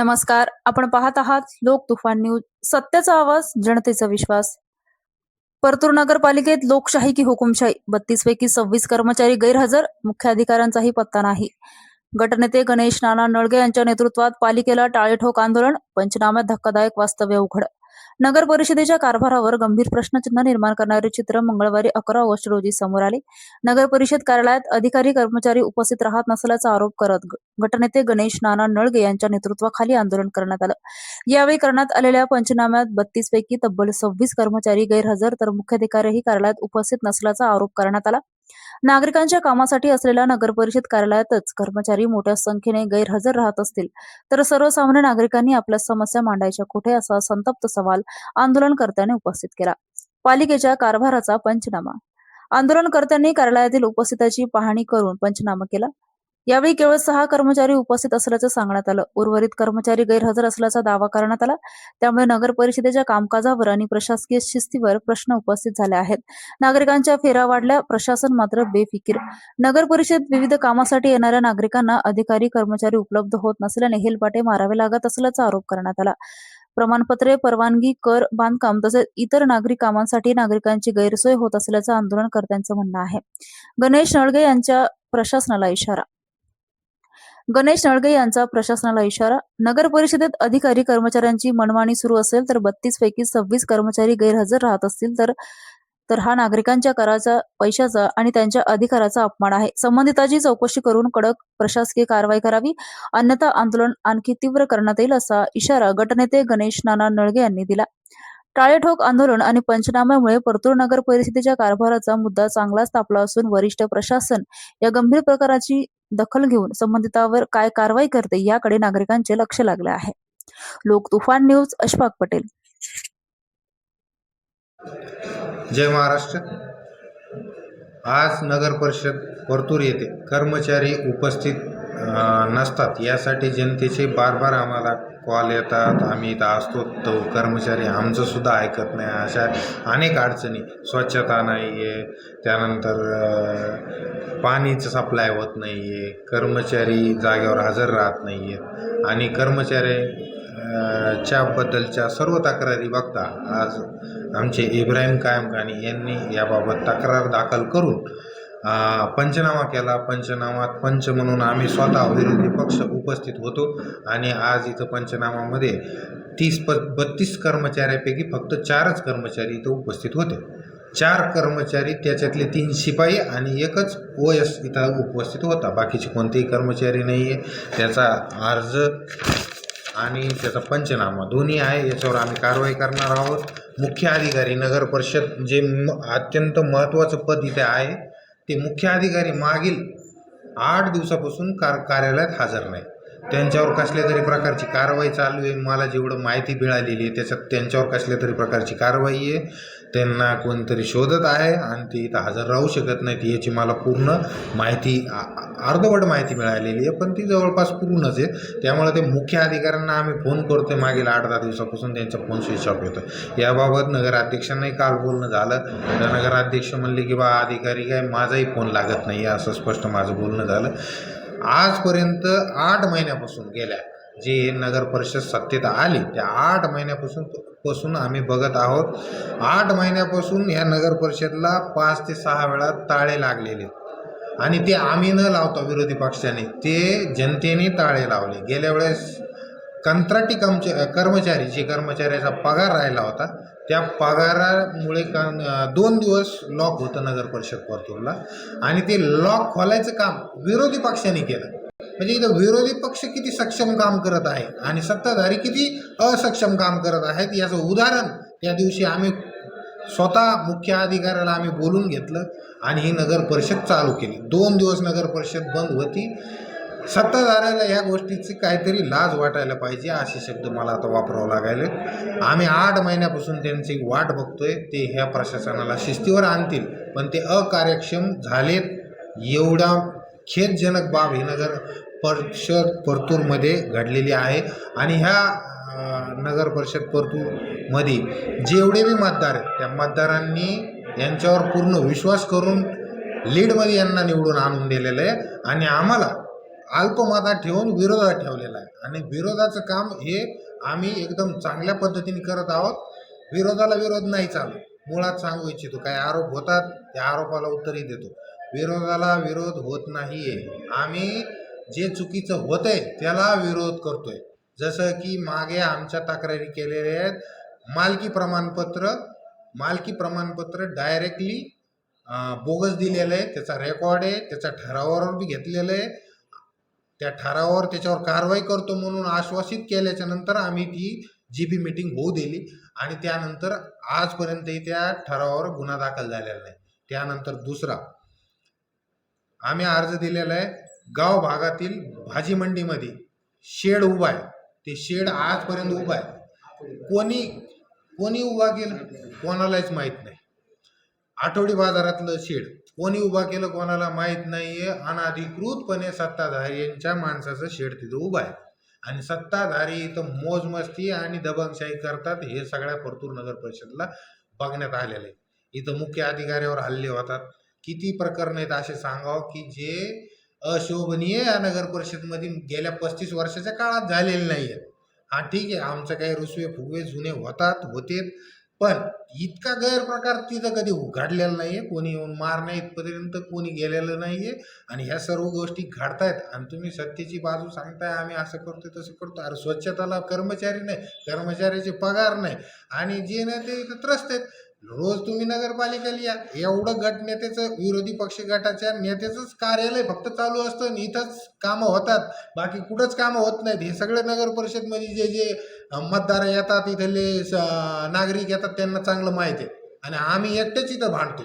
नमस्कार. आपण पाहत आहात लोक तुफान न्यूज. सत्याचा आवाज, जनतेचा विश्वास. परतूर नगरपालिकेत लोकशाही की हुकुमशाही? 32 पैकी 26 कर्मचारी गैरहजर, मुख्याधिकाऱ्यांचाही पत्ता नाही. गटनेते गणेश नाना नळगे यांच्या नेतृत्वात पालिकेला टाळेठोक आंदोलन, पंचनाम्यात धक्कादायक वास्तव्य उघड. नगर परिषदेच्या कारभारावर गंभीर प्रश्नचिन्ह निर्माण करणारे चित्र मंगळवारी 11 ऑगस्ट रोजी समोर आले. नगर परिषद कार्यालयात अधिकारी कर्मचारी उपस्थित राहत नसल्याचा आरोप करत गटनेते गणेश नाना नळगे यांच्या नेतृत्वाखाली आंदोलन करण्यात आलं. यावेळी करण्यात आलेल्या पंचनाम्यात 32 पैकी तब्बल 26 कर्मचारी गैरहजर तर मुख्याधिकारीही कार्यालयात उपस्थित नसल्याचा आरोप करण्यात आला. नागरिकांच्या कामासाठी असलेल्या नगर परिषद कार्यालयातच कर्मचारी मोठ्या संख्येने गैरहजर राहत असतील तर सर्वसामान्य नागरिकांनी आपल्या समस्या मांडायच्या कुठे, असा संतप्त सवाल आंदोलनकर्त्यांनी उपस्थित केला. पालिकेच्या कारभाराचा पंचनामा. आंदोलनकर्त्यांनी कार्यालयातील उपस्थितीची पाहणी करून पंचनामा केला. यावेळी केवळ 6 कर्मचारी उपस्थित असल्याचं सांगण्यात आलं. उर्वरित कर्मचारी गैरहजर असल्याचा दावा करण्यात आला. त्यामुळे नगर परिषदेच्या कामकाजावर आणि प्रशासकीय शिस्तीवर प्रश्न उपस्थित झाले आहेत. नागरिकांच्या फेऱ्या वाढल्या, प्रशासन मात्र बेफिकीर. नगर परिषद विविध कामासाठी येणाऱ्या नागरिकांना अधिकारी कर्मचारी उपलब्ध होत नसल्याने हेलपाटे मारावे लागत असल्याचा आरोप करण्यात आला. प्रमाणपत्रे, परवानगी, कर, बांधकाम तसेच इतर नागरी कामांसाठी नागरिकांची गैरसोय होत असल्याचं आंदोलनकर्त्यांचं म्हणणं आहे. गणेश नळगे यांच्या प्रशासनाला इशारा. गणेश नळगे यांचा प्रशासनाला इशारा. नगर परिषदेत अधिकारी कर्मचाऱ्यांची मनमानी सुरू असेल तर 32 पैकी 26 कर्मचारी गैरहजर राहत असतील तर हा नागरिकांच्या कराचा, पैशाचा आणि त्यांच्या अधिकाराचा अपमान आहे. संबंधिताची चौकशी करून कडक प्रशासकीय कारवाई करावी, अन्यथा आंदोलन आणखी तीव्र करण्यात येईल, असा इशारा गटनेते गणेश नाना नळगे यांनी दिला. टाळेठोक आंदोलन आणि पंचनाम्यामुळे परतूर नगर परिषदेच्या कारभाराचा मुद्दा चांगलाच तापला असून वरिष्ठ प्रशासन या गंभीर प्रकाराची दखल घेऊन संबंधितावर काय कारवाई करते याकडे नागरिकांचे लक्ष लागले आहे. लोक तुफान न्यूज, अशफाक पटेल. जय महाराष्ट्र. आज नगर परिषद परतूर येथे कर्मचारी उपस्थित नसतात, यासाठी जनतेचे बार आम्हाला कॉल येतात. आम्ही इथं असतो तो कर्मचारी आमचं सुद्धा ऐकत नाही. अशा अनेक अडचणी, स्वच्छता नाही आहे, त्यानंतर पाणीचं सप्लाय होत नाही आहे, कर्मचारी जागेवर हजर राहत नाही आहेत आणि कर्मचाऱ्याच्या बद्दलच्या सर्व तक्रारी बघता आज आमचे इब्राहिम कायम खानी यांनी याबाबत तक्रार दाखल करून पंचनामा केला. पंचनामात पंच म्हणून आम्ही स्वतः विरोधी पक्ष उपस्थित होतो आणि आज इथं पंचनामामध्ये 32 कर्मचाऱ्यापैकी फक्त 4च कर्मचारी इथं उपस्थित होते. 4 कर्मचारी, त्याच्यातले 3 शिपाई आणि एकच OS इथं उपस्थित होता. बाकीचे कोणतेही कर्मचारी नाही आहे. त्याचा अर्ज आणि त्याचा पंचनामा दोन्ही आहे. याच्यावर आम्ही कारवाई करणार आहोत. मुख्य अधिकारी नगर परिषद जे अत्यंत महत्त्वाचं पद इथे आहे, ते मुख्य अधिकारी मागील 8 दिवसापासून कार्यालयात हजर नाही. त्यांच्यावर कसल्या तरी प्रकारची कारवाई चालू आहे. मला जेवढं माहिती मिळालेली आहे त्याच्यात त्यांच्यावर कसल्या तरी प्रकारची कारवाई आहे. त्यांना कोणतरी शोधत आहे आणि ते इथं हजर राहू शकत नाहीत, याची मला पूर्ण माहिती, अर्धवट माहिती मिळालेली आहे, पण ती जवळपास पूर्णच आहे. त्यामुळे ते मुख्य अधिकाऱ्यांना आम्ही फोन करतोय मागील 8-10 दिवसापासून, त्यांचा फोन स्विच ऑफ येतो. याबाबत नगराध्यक्षांनाही काल बोलणं झालं. तर नगराध्यक्ष म्हणले की बा अधिकारी काय, माझाही फोन लागत नाही, असं स्पष्ट माझं बोलणं झालं. आजपर्यंत 8 महिन्यापासून गेल्या जे नगर परिषद सत्तेत आली त्या 8 महिन्यापासून आम्ही बघत आहोत. 8 महिन्यापासून या नगर परिषदला 5 ते 6 वेळा ताळे लागलेले आणि ते आम्ही न लावता विरोधी पक्षाने, ते जनतेने ताळे लावले. गेल्या वेळेस कंत्राटी कर्मचाऱ्याचा पगार राहिला होता. त्या पगारामुळे 2 दिवस लॉक होतं नगर परिषद परतूरला आणि ते लॉक खोलायचं काम विरोधी पक्षाने केलं. म्हणजे इथं विरोधी पक्ष किती सक्षम काम करत आहे आणि सत्ताधारी किती असक्षम काम करत आहेत, याचं उदाहरण त्या दिवशी आम्ही स्वतः मुख्य अधिकाऱ्याला आम्ही बोलून घेतलं आणि ही नगर परिषद चालू केली. 2 दिवस नगर परिषद बंद होती. सत्ताधाऱ्याला या गोष्टीची काहीतरी लाज वाटायला पाहिजे, असे शब्द मला आता वापरावं लागायले. आम्ही 8 महिन्यापासून त्यांची वाट बघतोय. ते ह्या प्रशासनाला शिस्तीवर आणतील, पण ते अकार्यक्षम झालेत. एवढा खेदजनक बाब ही नगर परिषद परतूरमध्ये घडलेली आहे आणि ह्या नगर परिषद परतूरमध्ये जेवढे बी मतदार आहेत त्या मतदारांनी यांच्यावर पूर्ण विश्वास करून लीडमध्ये यांना निवडून आणून दिलेलं आहे आणि आम्हाला अल्पमतात ठेवून विरोधात ठेवलेला आहे आणि विरोधाचं काम हे आम्ही एकदम चांगल्या पद्धतीने करत आहोत. विरोधाला विरोध नाही चालू. मुळात सांगू इच्छितो, काही आरोप होतात त्या आरोपाला उत्तरही देतो. विरोधाला विरोध होत नाहीये. आम्ही जे चुकीचं होतंय त्याला विरोध करतोय. जसं की मागे आमच्या तक्रारी केलेल्या आहेत. मालकी प्रमाणपत्र डायरेक्टली बोगस दिलेलं आहे. त्याचा रेकॉर्ड आहे. त्याच्या ठरावावर बी घेतलेलं आहे. त्या ठरावावर त्याच्यावर कारवाई करतो म्हणून आश्वासित केल्याच्या नंतर आम्ही ती जीबी मीटिंग होऊ दिली आणि त्यानंतर आजपर्यंतही त्या ठरावावर गुन्हा दाखल झालेला नाही. त्यानंतर दुसरा आम्ही अर्ज दिलेला आहे. गाव भागातील भाजी मंडीमध्ये शेड उभा आहे. ते शेड आजपर्यंत उभा आहे. कोणी उभा केलं कोणालाच माहीत नाही. आठवडी बाजारातलं शेड कोणी उभा केलं कोणाला माहीत नाहीये. अनधिकृतपणे सत्ताधाऱ्यांच्या माणसाचं शेड तिथं उभा आहे आणि सत्ताधारी इथं मोजमस्ती आणि दबंगशाही करतात. हे सगळ्या परतूर नगर परिषदला बघण्यात आलेलं आहे. इथं मुख्य अधिकाऱ्यावर हल्ले होतात. किती प्रकरण आहेत असे सांगावं की जे अशोभनीय या नगर परिषदमध्ये गेल्या 35 वर्षाच्या काळात झालेले नाही आहेत. हा ठीक आहे, आमचं काही रुसवे फुगवे जुने होते, पण इतका गैरप्रकार तिथं कधी घडलेला नाहीये. कोणी येऊन मारण्या इथपर्यंत कोणी गेलेलं नाहीये आणि ह्या सर्व गोष्टी घडतायत आणि तुम्ही सत्तेची बाजू सांगताय आम्ही असं करतोय तसं करतो. अरे स्वच्छताला कर्मचारी नाही, कर्मचाऱ्याचे पगार नाही आणि जे नाही ते इथं त्रस्त आहेत. रोज तुम्ही नगरपालिकेला या, एवढं गट नेत्याचं विरोधी पक्ष गटाच्या नेत्याचंच कार्यालय फक्त चालू असतं आणि इथंच कामं होतात, बाकी कुठंच कामं होत नाहीत. हे सगळे नगर परिषदमध्ये जे मतदार येतात, इथले नागरिक येतात त्यांना चांगलं माहिती आहे आणि आम्ही एकटेच इथं भांडतो.